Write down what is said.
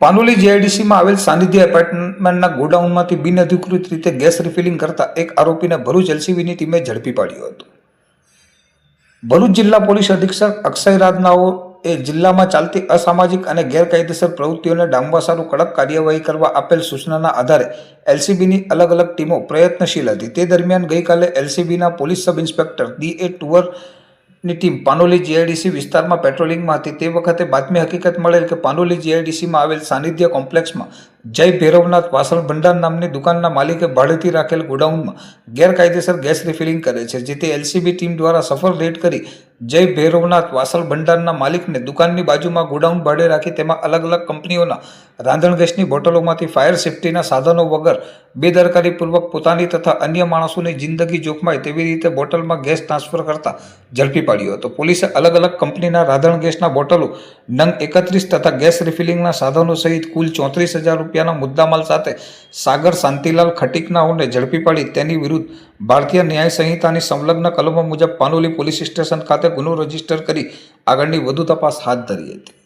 પાનોલી જીઆઈડીસીમાં આવેલ સાનિધ્ય એપાર્ટમેન્ટના ગોડાઉનમાંથી બિનઅધિકૃત રીતે gas refilling કરતા એક આરોપીને ભરૂચ એલસીબીની ટીમે ઝડપી પાડ્યો હતો. ભરૂચ જિલ્લા પોલીસ અધિક્ષક અક્ષય રાદનાઓએ જિલ્લામાં ચાલતી અસામાજિક અને ગેરકાયદેસર પ્રવૃત્તિઓને ડામવા સારું કડક કાર્યવાહી કરવા આપેલ સૂચનાના આધારે એલસીબીની અલગ અલગ ટીમો પ્રયત્નશીલ હતી. તે દરમિયાન ગઈકાલે એલસીબીના પોલીસ સબ ઇન્સ્પેક્ટર ડી.એ. ટુવરની ટીમ પાનોલી જીઆઈડીસી વિસ્તારમાં પેટ્રોલિંગમાં હતી. તે વખતે બાતમી હકીકત મળેલ કે પાનોલી જીઆઈડીસીમાં આવેલ સાનિધ્ય કોમ્પ્લેક્સમાં જય ભૈરવનાથ વાસણ ભંડાર નામની દુકાનના માલિકે ભાડેથી રાખેલ ગોડાઉનમાં ગેરકાયદેસર ગેસ રિફિલિંગ કરે છે. જેથી એલસીબી ટીમ દ્વારા સફળ રેડ કરી જય ભૈરવનાથ વાસણ ભંડારના માલિકને દુકાનની બાજુમાં ગોડાઉન ભાડે રાખી તેમાં અલગ અલગ કંપનીઓના રાંધણ ગેસની બોટલોમાંથી ફાયર સેફ્ટીના સાધનો વગર બેદરકારીપૂર્વક પોતાની તથા અન્ય માણસોની જિંદગી જોખમાય તેવી રીતે બોટલમાં ગેસ ટ્રાન્સફર કરતા ઝડપી પાડ્યો હતો. પોલીસે અલગ અલગ કંપનીના રાંધણ ગેસના બોટલો નંગ 31 તથા ગેસ રિફિલિંગના સાધનો સહિત કુલ 34,000 રૂપિયાના મુદ્દામાલ સાથે સાગર શાંતિલાલ ખટીકનાઓને ઝડપી પાડી તેની વિરુદ્ધ ભારતીય ન્યાય સંહિતાની સંલગ્ન કલમો મુજબ પાનોલી પોલીસ સ્ટેશન ખાતે ગુનો રજીસ્ટર કરી આગળની વધુ તપાસ હાથ ધરી હતી.